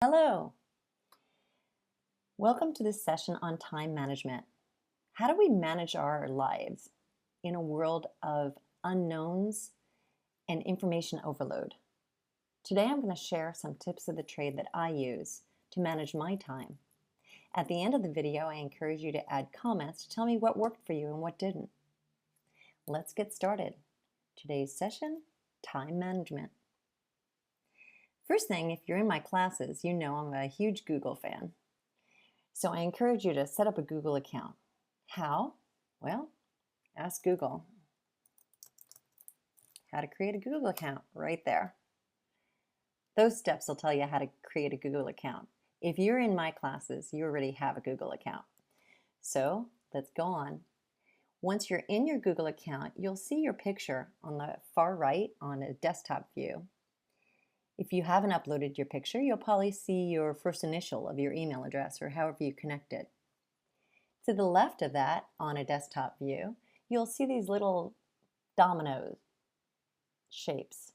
Hello. Welcome to this session on time management. How do we manage our lives in a world of unknowns and information overload? Today I'm going to share some tips of the trade that I use to manage my time. At the end of the video, I encourage you to add comments to tell me what worked for you and what didn't. Let's get started. Today's session, time management. First thing, if you're in my classes, you know I'm a huge Google fan. So I encourage you to set up a Google account. How? Well, ask Google. How to create a Google account, right there. Those steps will tell you how to create a Google account. If you're in my classes, you already have a Google account. So let's go on. Once you're in your Google account, you'll see your picture on the far right on a desktop view. If you haven't uploaded your picture, you'll probably see your first initial of your email address or however you connect it. To the left of that, on a desktop view, you'll see these little domino shapes.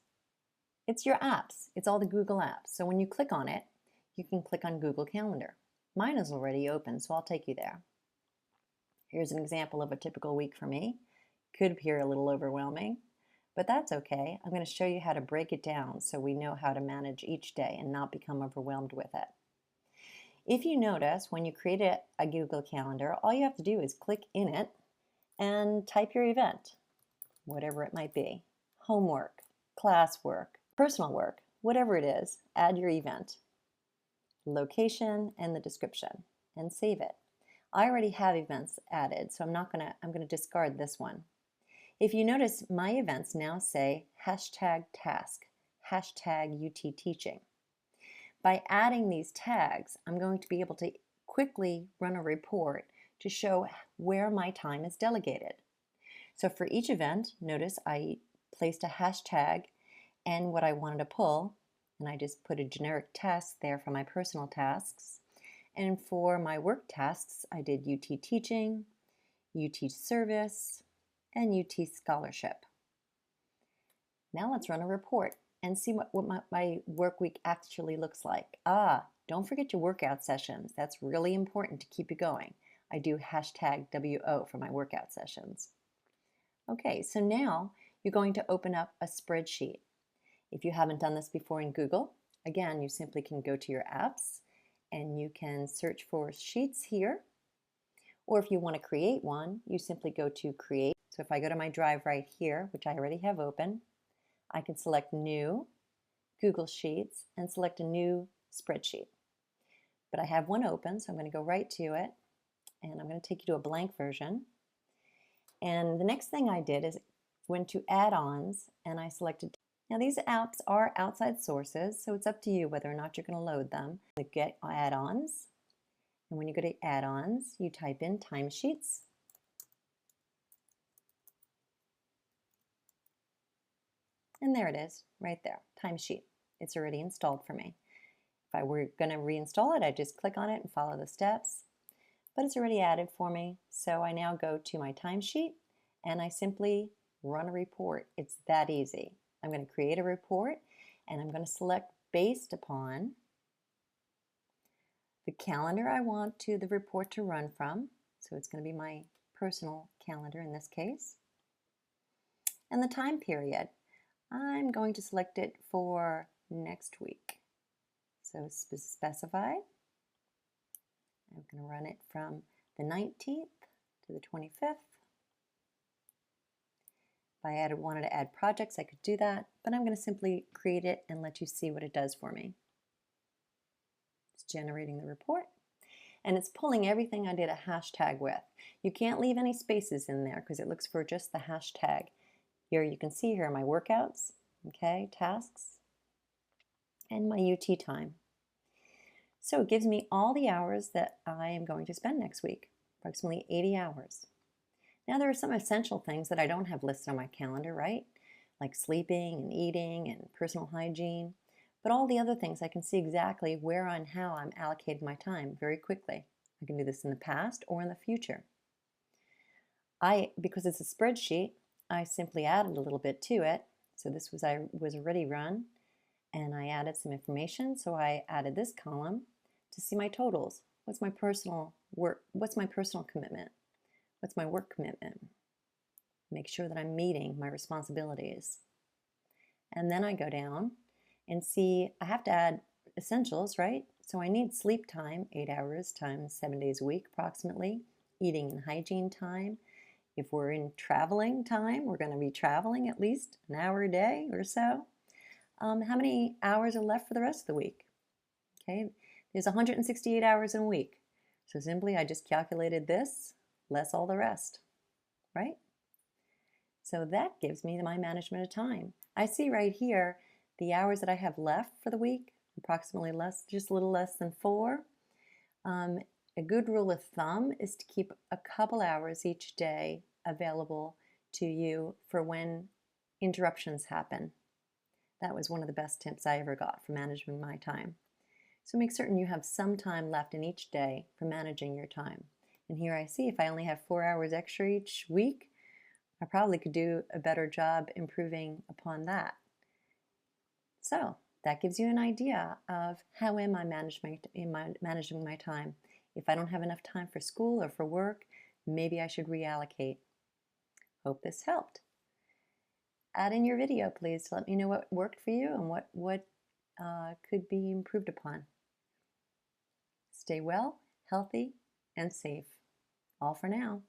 It's your apps. It's all the Google apps. So when you click on it, you can click on Google Calendar. Mine is already open, so I'll take you there. Here's an example of a typical week for me. Could appear a little overwhelming, but that's okay. I'm going to show you how to break it down so we know how to manage each day and not become overwhelmed with it. If you notice, when you create a Google Calendar, all you have to do is click in it and type your event, whatever it might be. Homework, classwork, personal work, whatever it is, add your event, location, and the description, and save it. I already have events added, so I'm going to discard this one. If you notice, my events now say #task, #UTteaching. By adding these tags, I'm going to be able to quickly run a report to show where my time is delegated. So for each event, notice I placed a hashtag and what I wanted to pull, and I just put a generic task there for my personal tasks. And for my work tasks, I did UT Teaching, UT Service, and UT Scholarship. Now let's run a report and see what my work week actually looks like. Don't forget your workout sessions. That's really important to keep you going. I do #WO for my workout sessions. Okay, so now you're going to open up a spreadsheet. If you haven't done this before in Google, again, you simply can go to your apps and you can search for Sheets here. Or if you want to create one, you simply go to Create. So if I go to my drive right here, which I already have open, I can select New, Google Sheets, and select a new spreadsheet. But I have one open, so I'm going to go right to it, and I'm going to take you to a blank version. And the next thing I did is went to Add-ons, and I selected. Now these apps are outside sources, so it's up to you whether or not you're going to load them. Get Add-ons, and when you go to Add-ons, you type in Timesheets. And there it is, right there, Timesheet. It's already installed for me. If I were going to reinstall it, I'd just click on it and follow the steps. But it's already added for me, so I now go to my timesheet and I simply run a report. It's that easy. I'm going to create a report and I'm going to select based upon the calendar I want the report to run from. So it's going to be my personal calendar in this case. And the time period. I'm going to select it for next week. So specify. I'm going to run it from the 19th to the 25th. If I wanted to add projects, I could do that, but I'm going to simply create it and let you see what it does for me. It's generating the report, and it's pulling everything I did a hashtag with. You can't leave any spaces in there because it looks for just the hashtag. Here you can see here are my workouts, okay, tasks, and my UT time. So it gives me all the hours that I am going to spend next week, approximately 80 hours. Now there are some essential things that I don't have listed on my calendar, right? Like sleeping and eating and personal hygiene. But all the other things I can see exactly where and how I'm allocating my time very quickly. I can do this in the past or in the future. Because it's a spreadsheet, I simply added a little bit to it. So this was already run, and I added some information. So I added this column to see my totals. What's my personal work? What's my personal commitment? What's my work commitment? Make sure that I'm meeting my responsibilities. And then I go down and see I have to add essentials, right? So I need sleep time, 8 hours times 7 days a week approximately, eating and hygiene time. If we're in traveling time, we're going to be traveling at least an hour a day or so. How many hours are left for the rest of the week? Okay, there's 168 hours in a week. So simply I just calculated this less all the rest, right? So that gives me my management of time. I see right here the hours that I have left for the week, approximately just a little less than 4. A good rule of thumb is to keep a couple hours each day available to you for when interruptions happen. That was one of the best tips I ever got for managing my time. So make certain you have some time left in each day for managing your time. And here I see if I only have 4 hours extra each week, I probably could do a better job improving upon that. So that gives you an idea of how am I managing my time. If I don't have enough time for school or for work, maybe I should reallocate. Hope this helped. Add in your video, please. Let me know what worked for you and what could be improved upon. Stay well, healthy, and safe. All for now.